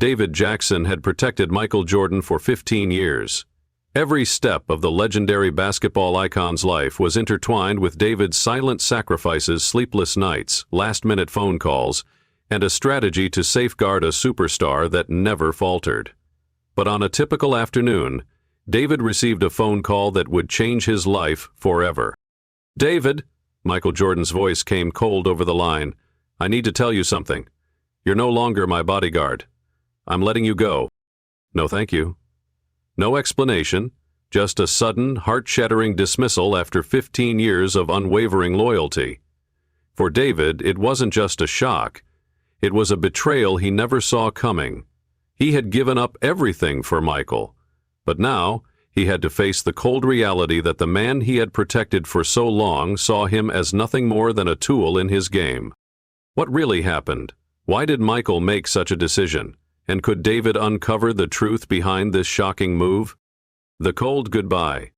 David Jackson had protected Michael Jordan for 15 years. Every step of the legendary basketball icon's life was intertwined with David's silent sacrifices, sleepless nights, last-minute phone calls, and a strategy to safeguard a superstar that never faltered. But on a typical afternoon, David received a phone call that would change his life forever. "David," Michael Jordan's voice came cold over the line, "I need to tell you something. You're no longer my bodyguard. I'm letting you go." "No, thank you." No explanation, just a sudden, heart-shattering dismissal after 15 years of unwavering loyalty. For David, it wasn't just a shock. It was a betrayal he never saw coming. He had given up everything for Michael, but now he had to face the cold reality that the man he had protected for so long saw him as nothing more than a tool in his game. What really happened? Why did Michael make such a decision? And could David uncover the truth behind this shocking move? The cold goodbye.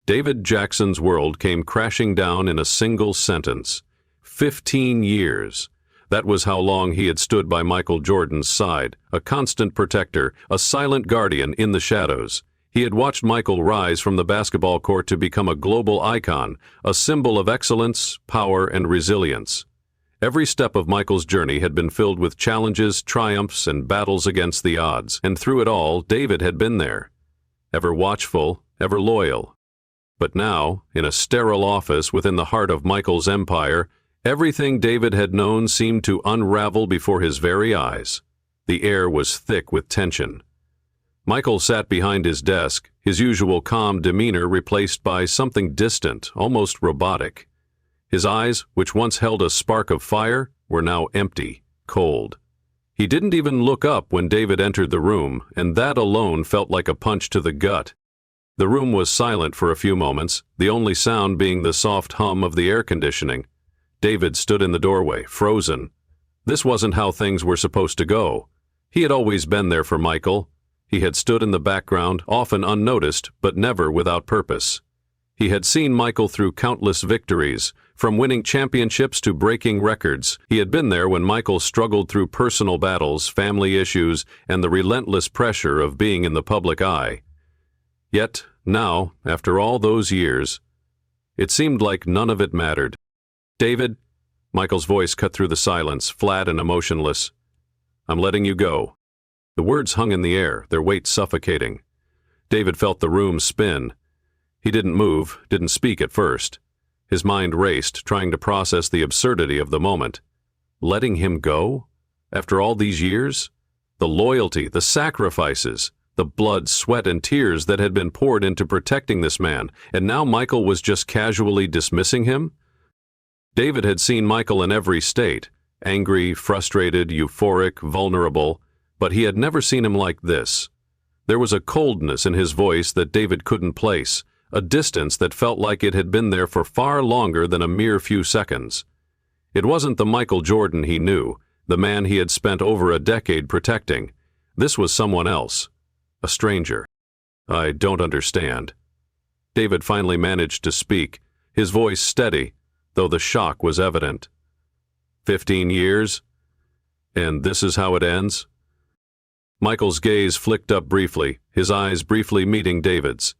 David Jackson's world came crashing down in a single sentence. 15 years. That was how long he had stood by Michael Jordan's side, a constant protector, a silent guardian in the shadows. He had watched Michael rise from the basketball court to become a global icon, a symbol of excellence, power, and resilience. Every step of Michael's journey had been filled with challenges, triumphs, and battles against the odds, and through it all, David had been there. Ever watchful, ever loyal. But now, in a sterile office within the heart of Michael's empire, everything David had known seemed to unravel before his very eyes. The air was thick with tension. Michael sat behind his desk, his usual calm demeanor replaced by something distant, almost robotic. His eyes, which once held a spark of fire, were now empty, cold. He didn't even look up when David entered the room, and that alone felt like a punch to the gut. The room was silent for a few moments, the only sound being the soft hum of the air conditioning. David stood in the doorway, frozen. This wasn't how things were supposed to go. He had always been there for Michael. He had stood in the background, often unnoticed, but never without purpose. He had seen Michael through countless victories, from winning championships to breaking records. He had been there when Michael struggled through personal battles, family issues, and the relentless pressure of being in the public eye. Yet, now, after all those years, it seemed like none of it mattered. "David," Michael's voice cut through the silence, flat and emotionless, "I'm letting you go." The words hung in the air, their weight suffocating. David felt the room spin. He didn't move, didn't speak at first. His mind raced, trying to process the absurdity of the moment. Letting him go? After all these years? The loyalty, the sacrifices, the blood, sweat, and tears that had been poured into protecting this man, and now Michael was just casually dismissing him? David had seen Michael in every state, angry, frustrated, euphoric, vulnerable, but he had never seen him like this. There was a coldness in his voice that David couldn't place, a distance that felt like it had been there for far longer than a mere few seconds. It wasn't the Michael Jordan he knew, the man he had spent over a decade protecting. This was someone else, a stranger. "I don't understand." David finally managed to speak, his voice steady, though the shock was evident. 15 years? And this is how it ends? Michael's gaze flicked up briefly, his eyes briefly meeting David's.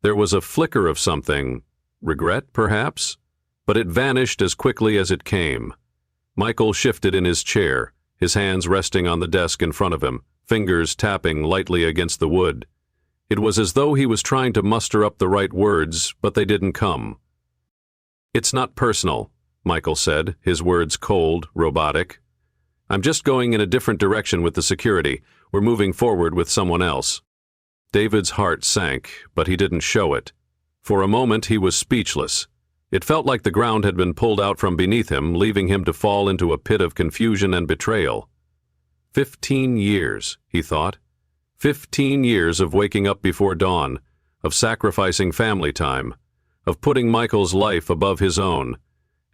There was a flicker of something, regret perhaps, but it vanished as quickly as it came. Michael shifted in his chair, his hands resting on the desk in front of him, fingers tapping lightly against the wood. It was as though he was trying to muster up the right words, but they didn't come. "It's not personal," Michael said, his words cold, robotic. "I'm just going in a different direction with the security. We're moving forward with someone else." David's heart sank, but he didn't show it. For a moment he was speechless. It felt like the ground had been pulled out from beneath him, leaving him to fall into a pit of confusion and betrayal. 15 years, he thought. 15 years of waking up before dawn, of sacrificing family time, of putting Michael's life above his own,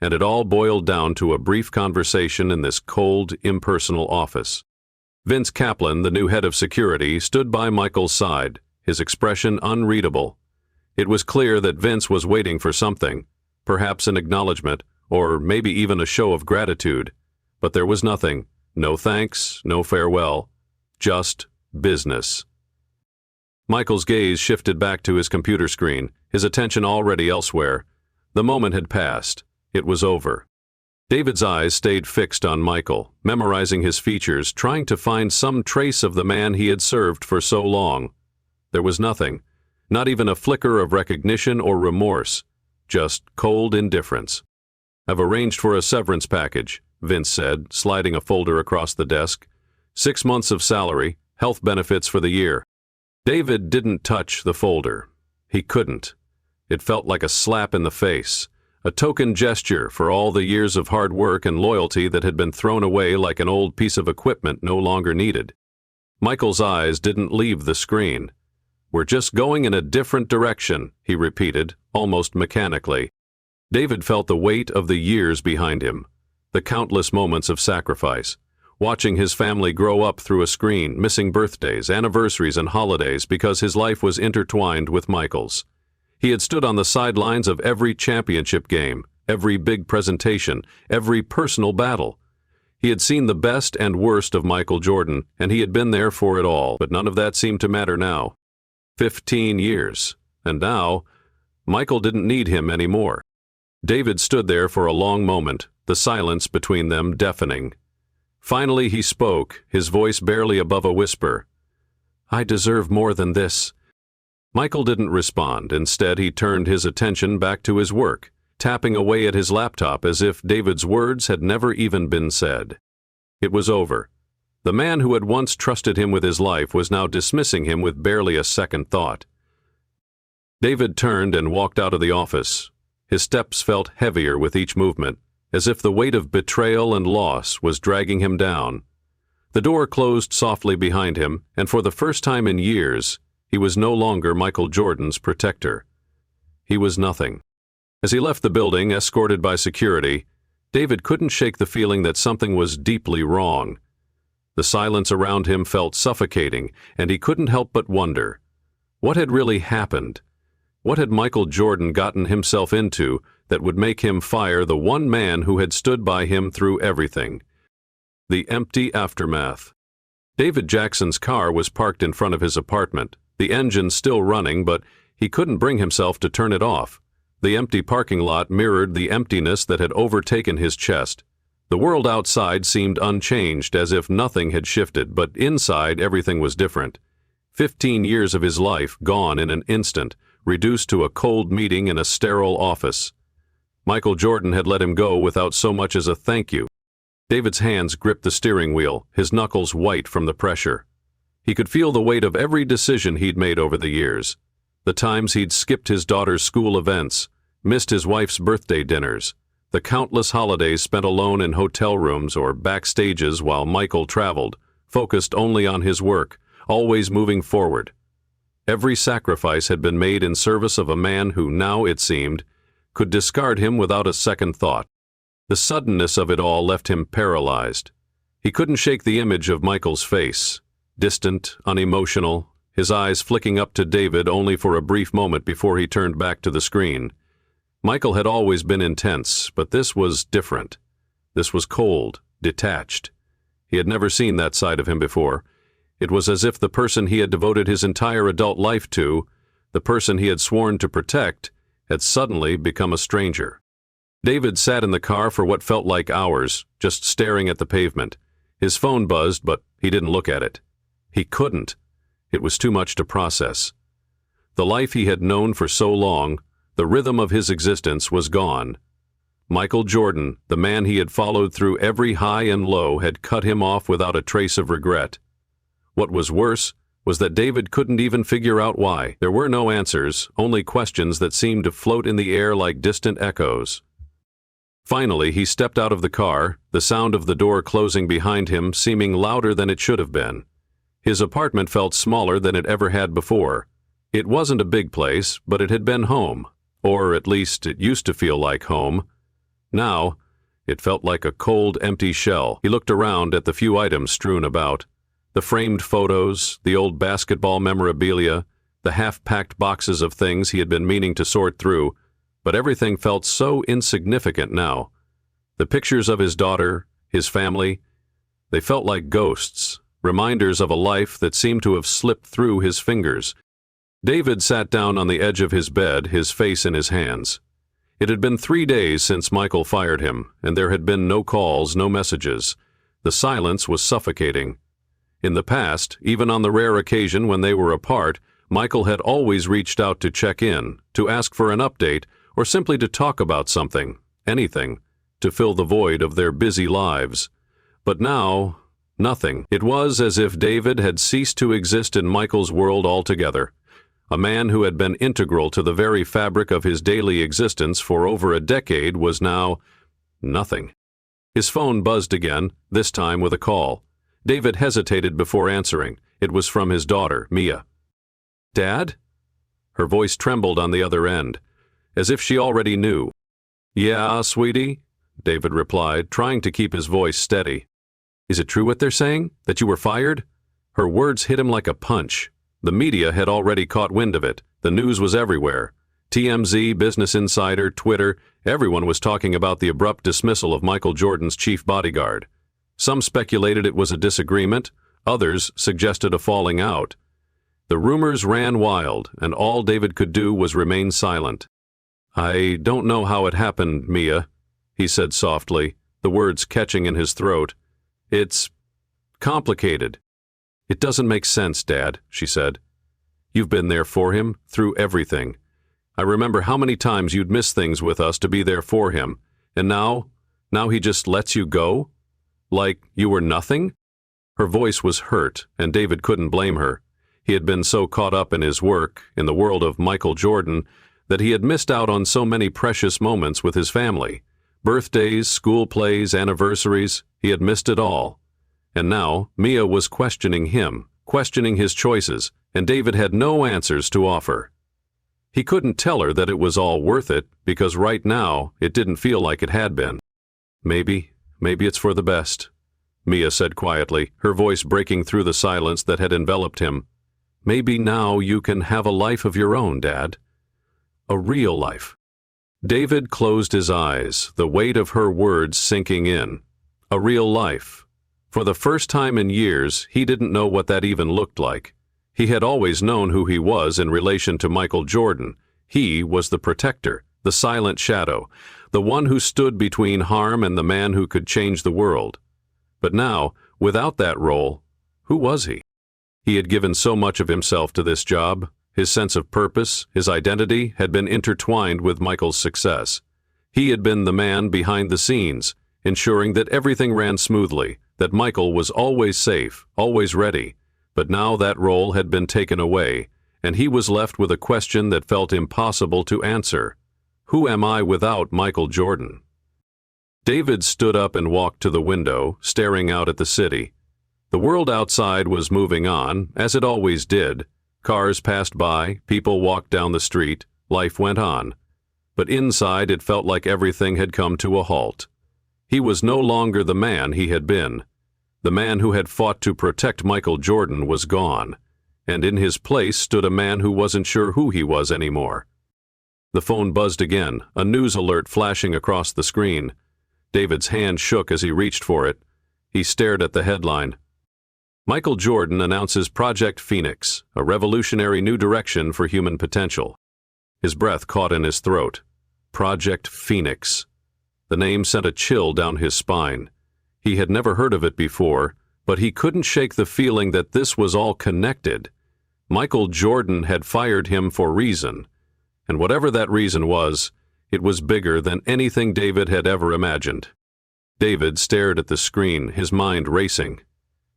and it all boiled down to a brief conversation in this cold, impersonal office. Vince Kaplan, the new head of security, stood by Michael's side, his expression unreadable. It was clear that Vince was waiting for something, perhaps an acknowledgement, or maybe even a show of gratitude. But there was nothing, no thanks, no farewell, Just business. Michael's gaze shifted back to his computer screen, his attention already elsewhere. The moment had passed. It was over. David's eyes stayed fixed on Michael, memorizing his features, trying to find some trace of the man he had served for so long. There was nothing, not even a flicker of recognition or remorse, just cold indifference. "I've arranged for a severance package," Vince said, sliding a folder across the desk. 6 months of salary, health benefits for the year. David didn't touch the folder. He couldn't. It felt like a slap in the face, a token gesture for all the years of hard work and loyalty that had been thrown away like an old piece of equipment no longer needed. Michael's eyes didn't leave the screen. "We're just going in a different direction," he repeated, almost mechanically. David felt the weight of the years behind him, the countless moments of sacrifice, watching his family grow up through a screen, missing birthdays, anniversaries, and holidays because his life was intertwined with Michael's. He had stood on the sidelines of every championship game, every big presentation, every personal battle. He had seen the best and worst of Michael Jordan, and he had been there for it all, but none of that seemed to matter now. 15 years. And now, Michael didn't need him anymore. David stood there for a long moment, the silence between them deafening. Finally he spoke, his voice barely above a whisper. "I deserve more than this." Michael didn't respond. Instead, he turned his attention back to his work, tapping away at his laptop as if David's words had never even been said. It was over. The man who had once trusted him with his life was now dismissing him with barely a second thought. David turned and walked out of the office. His steps felt heavier with each movement, as if the weight of betrayal and loss was dragging him down. The door closed softly behind him, and for the first time in years, he was no longer Michael Jordan's protector. He was nothing. As he left the building, escorted by security, David couldn't shake the feeling that something was deeply wrong. The silence around him felt suffocating, and he couldn't help but wonder, what had really happened? What had Michael Jordan gotten himself into that would make him fire the one man who had stood by him through everything? The empty aftermath. David Jackson's car was parked in front of his apartment, the engine still running, but he couldn't bring himself to turn it off. The empty parking lot mirrored the emptiness that had overtaken his chest. The world outside seemed unchanged, as if nothing had shifted, but inside everything was different. 15 years of his life gone in an instant, reduced to a cold meeting in a sterile office. Michael Jordan had let him go without so much as a thank you. David's hands gripped the steering wheel, his knuckles white from the pressure. He could feel the weight of every decision he'd made over the years. The times he'd skipped his daughter's school events, missed his wife's birthday dinners, the countless holidays spent alone in hotel rooms or backstages while Michael traveled, focused only on his work, always moving forward. Every sacrifice had been made in service of a man who now, it seemed, could discard him without a second thought. The suddenness of it all left him paralyzed. He couldn't shake the image of Michael's face, distant, unemotional, his eyes flicking up to David only for a brief moment before he turned back to the screen. Michael had always been intense, but this was different. This was cold, detached. He had never seen that side of him before. It was as if the person he had devoted his entire adult life to, the person he had sworn to protect, had suddenly become a stranger. David sat in the car for what felt like hours, just staring at the pavement. His phone buzzed, but he didn't look at it. He couldn't. It was too much to process. The life he had known for so long, the rhythm of his existence, was gone. Michael Jordan, the man he had followed through every high and low, had cut him off without a trace of regret. What was worse was that David couldn't even figure out why. There were no answers, only questions that seemed to float in the air like distant echoes. Finally, he stepped out of the car, the sound of the door closing behind him seeming louder than it should have been. His apartment felt smaller than it ever had before. It wasn't a big place, but it had been home, or at least it used to feel like home. Now, it felt like a cold, empty shell. He looked around at the few items strewn about. The framed photos, the old basketball memorabilia, the half-packed boxes of things he had been meaning to sort through, but everything felt so insignificant now. The pictures of his daughter, his family, they felt like ghosts. reminders of a life that seemed to have slipped through his fingers. David sat down on the edge of his bed, his face in his hands. It had been 3 days since Michael fired him, and there had been no calls, no messages. The silence was suffocating. In the past, even on the rare occasion when they were apart, Michael had always reached out to check in, to ask for an update, or simply to talk about something, anything, to fill the void of their busy lives. But now, nothing. It was as if David had ceased to exist in Michael's world altogether. A man who had been integral to the very fabric of his daily existence for over a decade was now nothing. His phone buzzed again, this time with a call. David hesitated before answering. It was from his daughter, Mia. "Dad?" Her voice trembled on the other end, as if she already knew. "Yeah, sweetie," David replied, trying to keep his voice steady. "Is it true what they're saying? That you were fired?" Her words hit him like a punch. The media had already caught wind of it. The news was everywhere. TMZ, Business Insider, Twitter, everyone was talking about the abrupt dismissal of Michael Jordan's chief bodyguard. Some speculated it was a disagreement, others suggested a falling out. The rumors ran wild, and all David could do was remain silent. "I don't know how it happened, Mia," he said softly, the words catching in his throat. "It's complicated." "It doesn't make sense, Dad," she said. "You've been there for him, through everything. I remember how many times you'd miss things with us to be there for him, and now he just lets you go? Like you were nothing?" Her voice was hurt, and David couldn't blame her. He had been so caught up in his work, in the world of Michael Jordan, that he had missed out on so many precious moments with his family. Birthdays, school plays, anniversaries, he had missed it all. And now Mia was questioning him, questioning his choices, and David had no answers to offer. He couldn't tell her that it was all worth it, because right now it didn't feel like it had been. Maybe it's for the best," Mia said quietly, her voice breaking through the silence that had enveloped him. "Maybe now you can have a life of your own, Dad. A real life." David closed his eyes, the weight of her words sinking in. A real life. For the first time in years, he didn't know what that even looked like. He had always known who he was in relation to Michael Jordan. He was the protector, the silent shadow, the one who stood between harm and the man who could change the world. But now, without that role, who was he? He had given so much of himself to this job. His sense of purpose, his identity, had been intertwined with Michael's success. He had been the man behind the scenes, ensuring that everything ran smoothly, that Michael was always safe, always ready. But now that role had been taken away, and he was left with a question that felt impossible to answer. Who am I without Michael Jordan? David stood up and walked to the window, staring out at the city. The world outside was moving on, as it always did. Cars passed by, people walked down the street, life went on. But inside it felt like everything had come to a halt. He was no longer the man he had been. The man who had fought to protect Michael Jordan was gone, and in his place stood a man who wasn't sure who he was anymore. The phone buzzed again, a news alert flashing across the screen. David's hand shook as he reached for it. He stared at the headline. Michael Jordan announces Project Phoenix, a revolutionary new direction for human potential. His breath caught in his throat. Project Phoenix. The name sent a chill down his spine. He had never heard of it before, but he couldn't shake the feeling that this was all connected. Michael Jordan had fired him for reason, and whatever that reason was, it was bigger than anything David had ever imagined. David stared at the screen, his mind racing.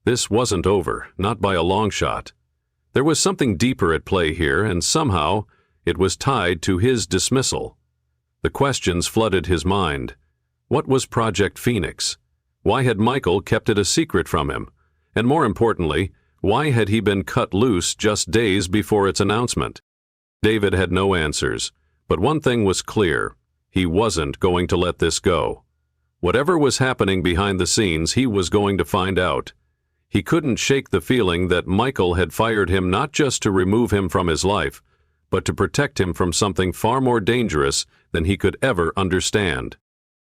This wasn't over, not by a long shot. There was something deeper at play here, and somehow it was tied to his dismissal. The questions flooded his mind. What was Project Phoenix? Why had Michael kept it a secret from him? And more importantly, why had he been cut loose just days before its announcement? David had no answers, but one thing was clear. He wasn't going to let this go. Whatever was happening behind the scenes, he was going to find out. He couldn't shake the feeling that Michael had fired him not just to remove him from his life, but to protect him from something far more dangerous than he could ever understand.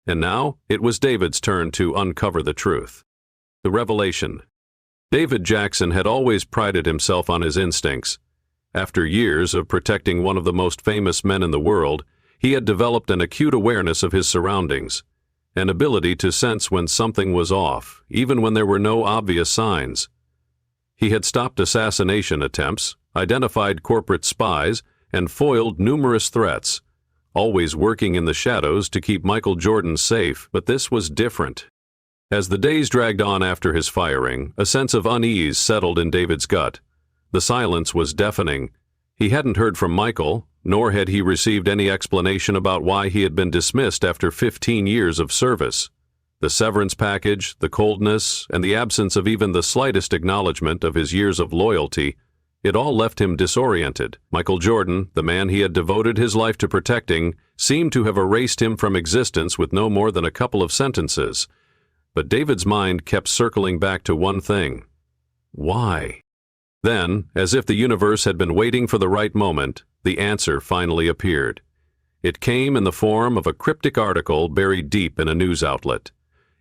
And now it was David's turn to uncover the truth. The revelation. David Jackson had always prided himself on his instincts. After years of protecting one of the most famous men in the world, he had developed an acute awareness of his surroundings, an ability to sense when something was off, even when there were no obvious signs. He had stopped assassination attempts, identified corporate spies, and foiled numerous threats, always working in the shadows to keep Michael Jordan safe, but this was different. As the days dragged on after his firing, a sense of unease settled in David's gut. The silence was deafening. He hadn't heard from Michael, nor had he received any explanation about why he had been dismissed after 15 years of service. The severance package, the coldness, and the absence of even the slightest acknowledgement of his years of loyalty, it all left him disoriented. Michael Jordan, the man he had devoted his life to protecting, seemed to have erased him from existence with no more than a couple of sentences. But David's mind kept circling back to one thing. Why? Then, as if the universe had been waiting for the right moment, the answer finally appeared. It came in the form of a cryptic article buried deep in a news outlet.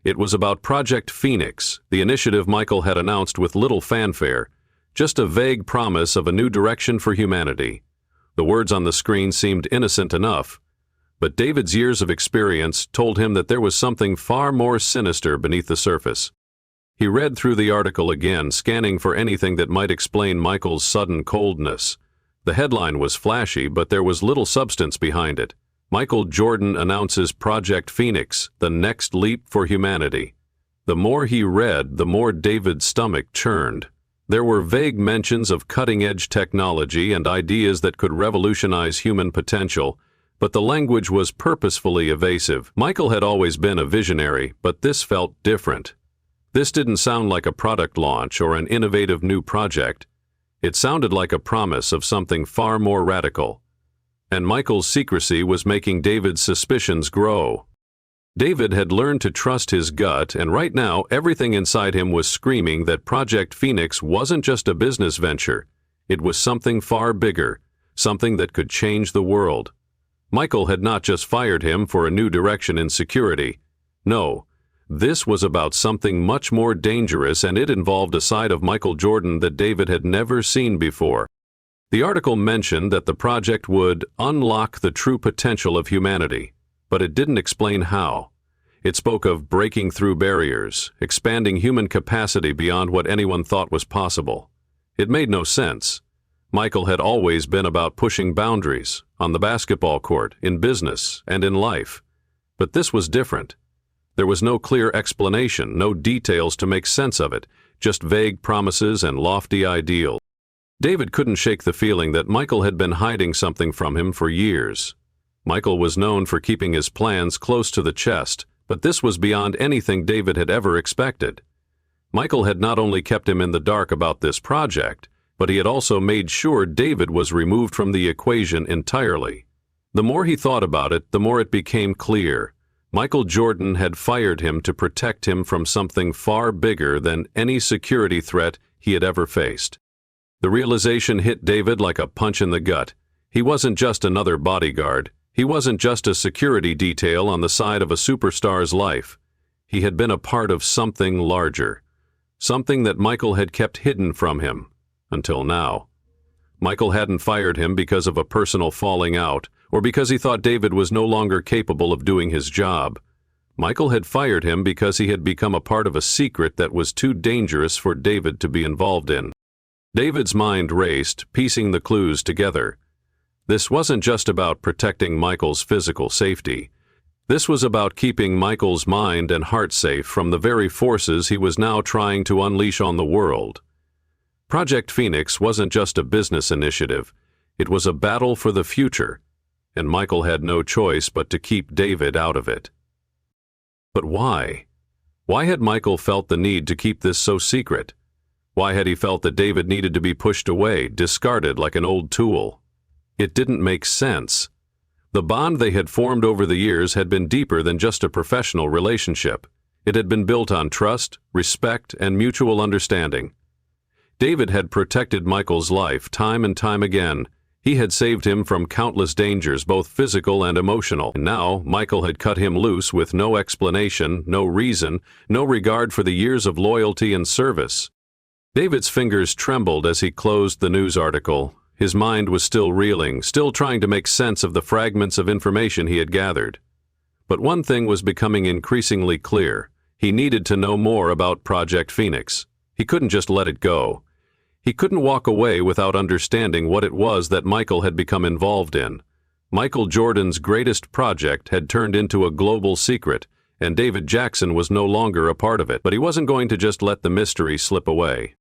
It was about Project Phoenix, the initiative Michael had announced with little fanfare, just a vague promise of a new direction for humanity. The words on the screen seemed innocent enough, but David's years of experience told him that there was something far more sinister beneath the surface. He read through the article again, scanning for anything that might explain Michael's sudden coldness. The headline was flashy, but there was little substance behind it. Michael Jordan announces Project Phoenix, the next leap for humanity. The more he read, the more David's stomach churned. There were vague mentions of cutting-edge technology and ideas that could revolutionize human potential, but the language was purposefully evasive. Michael had always been a visionary, but this felt different. This didn't sound like a product launch or an innovative new project. It sounded like a promise of something far more radical. And Michael's secrecy was making David's suspicions grow. David had learned to trust his gut, and right now everything inside him was screaming that Project Phoenix wasn't just a business venture. It was something far bigger, something that could change the world. Michael had not just fired him for a new direction in security. No. This was about something much more dangerous, and it involved a side of Michael Jordan that David had never seen before. The article mentioned that the project would unlock the true potential of humanity, but it didn't explain how. It spoke of breaking through barriers, expanding human capacity beyond what anyone thought was possible. It made no sense. Michael had always been about pushing boundaries, on the basketball court, in business, and in life. But this was different. There was no clear explanation, no details to make sense of it, just vague promises and lofty ideals. David couldn't shake the feeling that Michael had been hiding something from him for years. Michael was known for keeping his plans close to the chest, but this was beyond anything David had ever expected. Michael had not only kept him in the dark about this project, but he had also made sure David was removed from the equation entirely. The more he thought about it, the more it became clear. Michael Jordan had fired him to protect him from something far bigger than any security threat he had ever faced. The realization hit David like a punch in the gut. He wasn't just another bodyguard. He wasn't just a security detail on the side of a superstar's life. He had been a part of something larger, something that Michael had kept hidden from him, until now. Michael hadn't fired him because of a personal falling out, or because he thought David was no longer capable of doing his job. Michael had fired him because he had become a part of a secret that was too dangerous for David to be involved in. David's mind raced, piecing the clues together. This wasn't just about protecting Michael's physical safety. This was about keeping Michael's mind and heart safe from the very forces he was now trying to unleash on the world. Project Phoenix wasn't just a business initiative. It was a battle for the future, and Michael had no choice but to keep David out of it. But why? Why had Michael felt the need to keep this so secret? Why had he felt that David needed to be pushed away, discarded like an old tool? It didn't make sense. The bond they had formed over the years had been deeper than just a professional relationship. It had been built on trust, respect, and mutual understanding. David had protected Michael's life time and time again. He had saved him from countless dangers, both physical and emotional. And now, Michael had cut him loose with no explanation, no reason, no regard for the years of loyalty and service. David's fingers trembled as he closed the news article. His mind was still reeling, still trying to make sense of the fragments of information he had gathered. But one thing was becoming increasingly clear. He needed to know more about Project Phoenix. He couldn't just let it go. He couldn't walk away without understanding what it was that Michael had become involved in. Michael Jordan's greatest project had turned into a global secret, and David Jackson was no longer a part of it. But he wasn't going to just let the mystery slip away.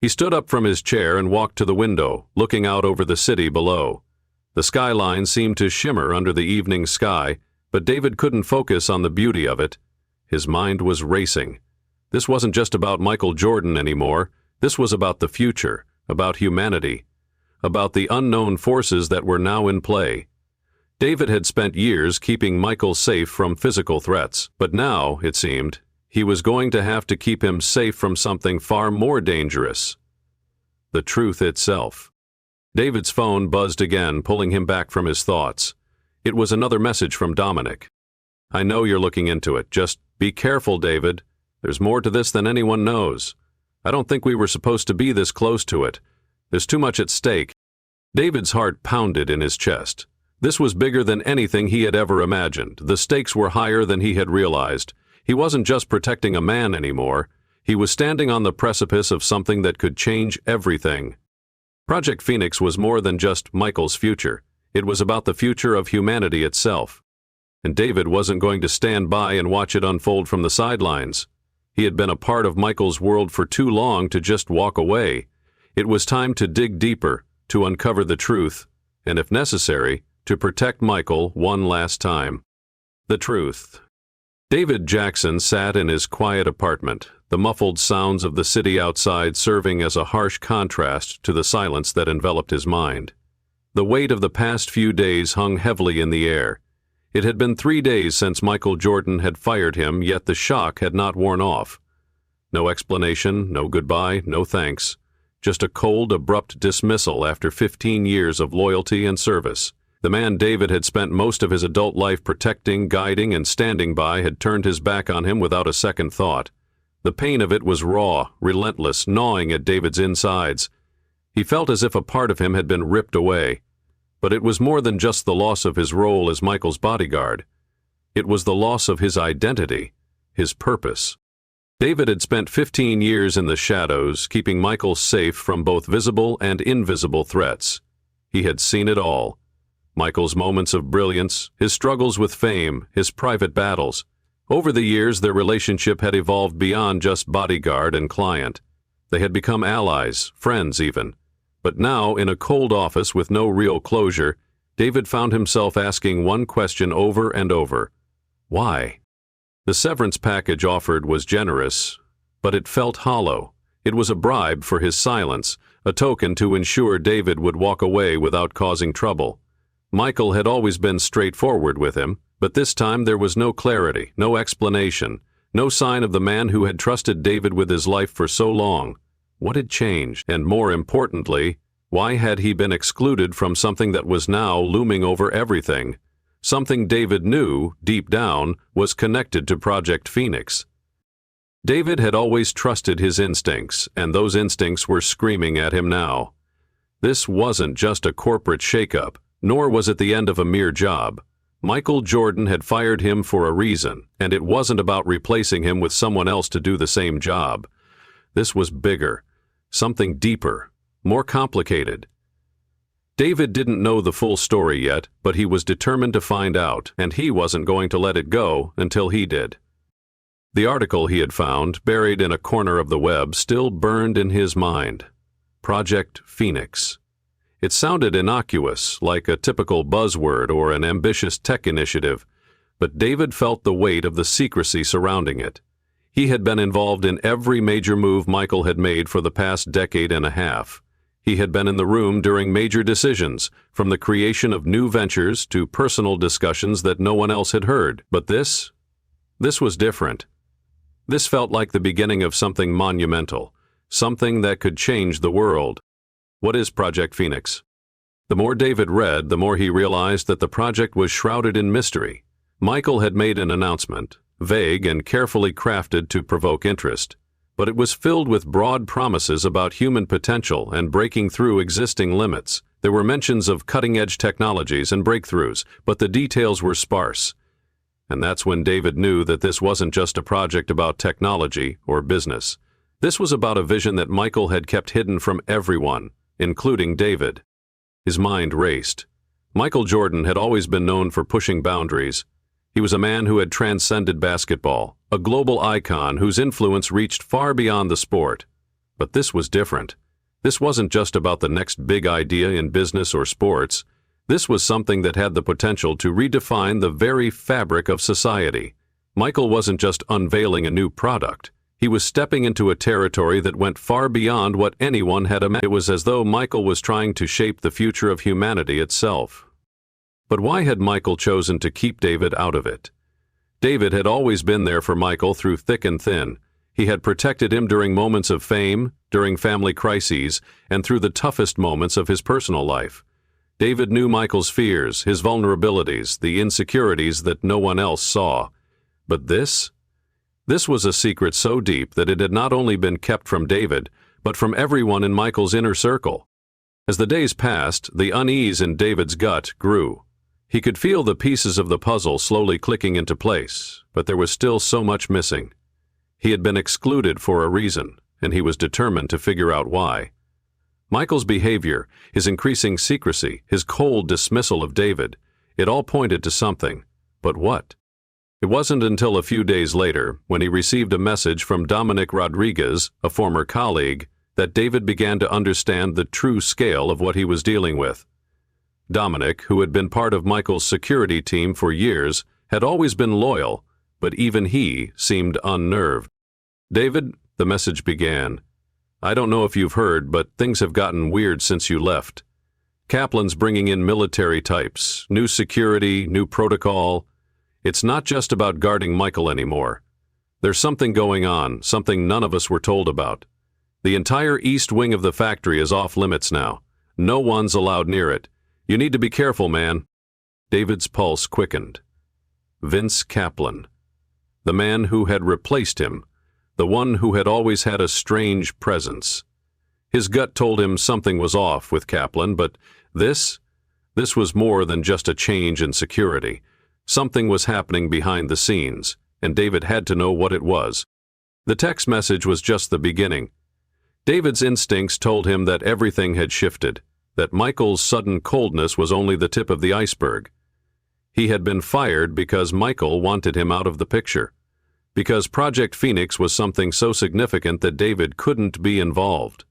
He stood up from his chair and walked to the window, looking out over the city below. The skyline seemed to shimmer under the evening sky, but David couldn't focus on the beauty of it. His mind was racing. This wasn't just about Michael Jordan anymore. This was about the future, about humanity, about the unknown forces that were now in play. David had spent years keeping Michael safe from physical threats, but now, it seemed, he was going to have to keep him safe from something far more dangerous: the truth itself. David's phone buzzed again, pulling him back from his thoughts. It was another message from Dominic. "I know you're looking into it. Just be careful, David. There's more to this than anyone knows. I don't think we were supposed to be this close to it. There's too much at stake." David's heart pounded in his chest. This was bigger than anything he had ever imagined. The stakes were higher than he had realized. He wasn't just protecting a man anymore. He was standing on the precipice of something that could change everything. Project Phoenix was more than just Michael's future. It was about the future of humanity itself. And David wasn't going to stand by and watch it unfold from the sidelines. He had been a part of Michael's world for too long to just walk away. It was time to dig deeper, to uncover the truth, and if necessary, to protect Michael one last time. The truth. David Jackson sat in his quiet apartment, the muffled sounds of the city outside serving as a harsh contrast to the silence that enveloped his mind. The weight of the past few days hung heavily in the air. It had been 3 days since Michael Jordan had fired him, yet the shock had not worn off. No explanation, no goodbye, no thanks. Just a cold, abrupt dismissal after 15 years of loyalty and service. The man David had spent most of his adult life protecting, guiding, and standing by had turned his back on him without a second thought. The pain of it was raw, relentless, gnawing at David's insides. He felt as if a part of him had been ripped away. But it was more than just the loss of his role as Michael's bodyguard. It was the loss of his identity, his purpose. David had spent 15 years in the shadows, keeping Michael safe from both visible and invisible threats. He had seen it all. Michael's moments of brilliance, his struggles with fame, his private battles. Over the years, their relationship had evolved beyond just bodyguard and client. They had become allies, friends even. But now, in a cold office with no real closure, David found himself asking one question over and over: why? The severance package offered was generous, but it felt hollow. It was a bribe for his silence, a token to ensure David would walk away without causing trouble. Michael had always been straightforward with him, but this time there was no clarity, no explanation, no sign of the man who had trusted David with his life for so long. What had changed? And more importantly, why had he been excluded from something that was now looming over everything? Something David knew, deep down, was connected to Project Phoenix. David had always trusted his instincts, and those instincts were screaming at him now. This wasn't just a corporate shakeup, nor was it the end of a mere job. Michael Jordan had fired him for a reason, and it wasn't about replacing him with someone else to do the same job. This was bigger, something deeper, more complicated. David didn't know the full story yet, but he was determined to find out, and he wasn't going to let it go until he did. The article he had found, buried in a corner of the web, still burned in his mind. Project Phoenix. It sounded innocuous, like a typical buzzword or an ambitious tech initiative, but David felt the weight of the secrecy surrounding it. He had been involved in every major move Michael had made for the past decade and a half. He had been in the room during major decisions, from the creation of new ventures to personal discussions that no one else had heard. But this was different. This felt like the beginning of something monumental, something that could change the world. What is Project Phoenix? The more David read, the more he realized that the project was shrouded in mystery. Michael had made an announcement, vague and carefully crafted to provoke interest. but it was filled with broad promises about human potential and breaking through existing limits. There were mentions of cutting-edge technologies and breakthroughs, but the details were sparse. And that's when David knew that this wasn't just a project about technology or business. This was about a vision that Michael had kept hidden from everyone, including David. His mind raced. Michael Jordan had always been known for pushing boundaries. He was a man who had transcended basketball, a global icon whose influence reached far beyond the sport. But this was different. This wasn't just about the next big idea in business or sports. This was something that had the potential to redefine the very fabric of society. Michael wasn't just unveiling a new product. He was stepping into a territory that went far beyond what anyone had imagined. It was as though Michael was trying to shape the future of humanity itself. But why had Michael chosen to keep David out of it? David had always been there for Michael through thick and thin. He had protected him during moments of fame, during family crises, and through the toughest moments of his personal life. David knew Michael's fears, his vulnerabilities, the insecurities that no one else saw. But this was a secret so deep that it had not only been kept from David, but from everyone in Michael's inner circle. As the days passed, the unease in David's gut grew. He could feel the pieces of the puzzle slowly clicking into place, but there was still so much missing. He had been excluded for a reason, and he was determined to figure out why. Michael's behavior, his increasing secrecy, his cold dismissal of David, it all pointed to something. But what? It wasn't until a few days later, when he received a message from Dominic Rodriguez, a former colleague, that David began to understand the true scale of what he was dealing with. Dominic, who had been part of Michael's security team for years, had always been loyal, but even he seemed unnerved. "David," the message began, "I don't know if you've heard, but things have gotten weird since you left. Kaplan's bringing in military types, new security, new protocol. It's not just about guarding Michael anymore. There's something going on, something none of us were told about. The entire east wing of the factory is off limits now. No one's allowed near it. You need to be careful, man." David's pulse quickened. Vince Kaplan. The man who had replaced him. The one who had always had a strange presence. His gut told him something was off with Kaplan, but this was more than just a change in security. Something was happening behind the scenes, and David had to know what it was. The text message was just the beginning. David's instincts told him that everything had shifted, that Michael's sudden coldness was only the tip of the iceberg. He had been fired because Michael wanted him out of the picture, because Project Phoenix was something so significant that David couldn't be involved.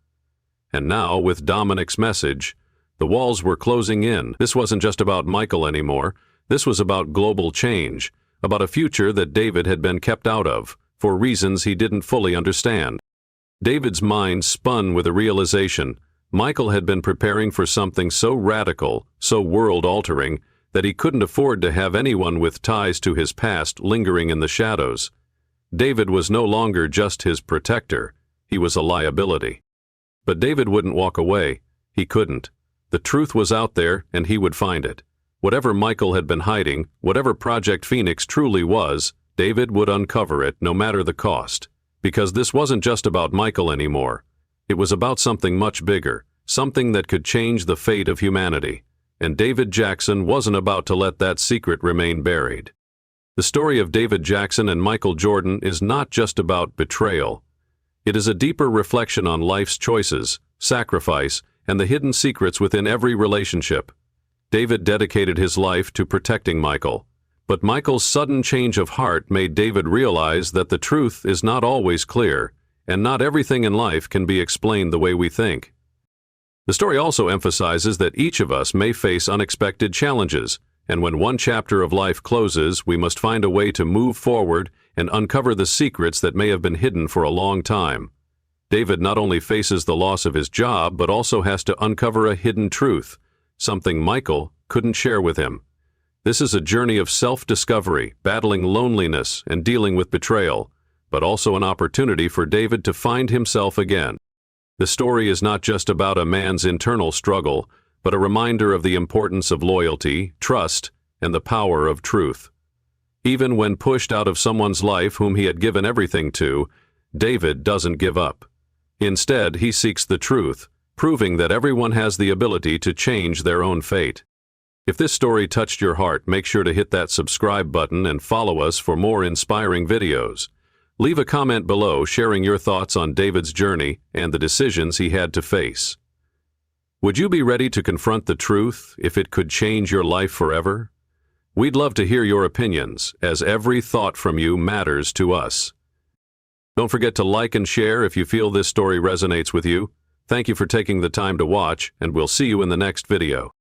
And now, with Dominic's message, the walls were closing in. This wasn't just about Michael anymore. This was about global change, about a future that David had been kept out of, for reasons he didn't fully understand. David's mind spun with a realization. Michael had been preparing for something so radical, so world-altering, that he couldn't afford to have anyone with ties to his past lingering in the shadows. David was no longer just his protector. He was a liability. But David wouldn't walk away. He couldn't. The truth was out there, and he would find it. Whatever Michael had been hiding, whatever Project Phoenix truly was, David would uncover it no matter the cost. Because this wasn't just about Michael anymore. It was about something much bigger, something that could change the fate of humanity. And David Jackson wasn't about to let that secret remain buried. The story of David Jackson and Michael Jordan is not just about betrayal. It is a deeper reflection on life's choices, sacrifice, and the hidden secrets within every relationship. David dedicated his life to protecting Michael, but Michael's sudden change of heart made David realize that the truth is not always clear, and not everything in life can be explained the way we think. The story also emphasizes that each of us may face unexpected challenges, and when one chapter of life closes, we must find a way to move forward and uncover the secrets that may have been hidden for a long time. David not only faces the loss of his job, but also has to uncover a hidden truth, something Michael couldn't share with him. This is a journey of self-discovery, battling loneliness and dealing with betrayal, but also an opportunity for David to find himself again. The story is not just about a man's internal struggle, but a reminder of the importance of loyalty, trust, and the power of truth. Even when pushed out of someone's life whom he had given everything to, David doesn't give up. Instead, he seeks the truth, proving that everyone has the ability to change their own fate. If this story touched your heart, make sure to hit that subscribe button and follow us for more inspiring videos. Leave a comment below sharing your thoughts on David's journey and the decisions he had to face. Would you be ready to confront the truth if it could change your life forever? We'd love to hear your opinions, as every thought from you matters to us. Don't forget to like and share if you feel this story resonates with you. Thank you for taking the time to watch, and we'll see you in the next video.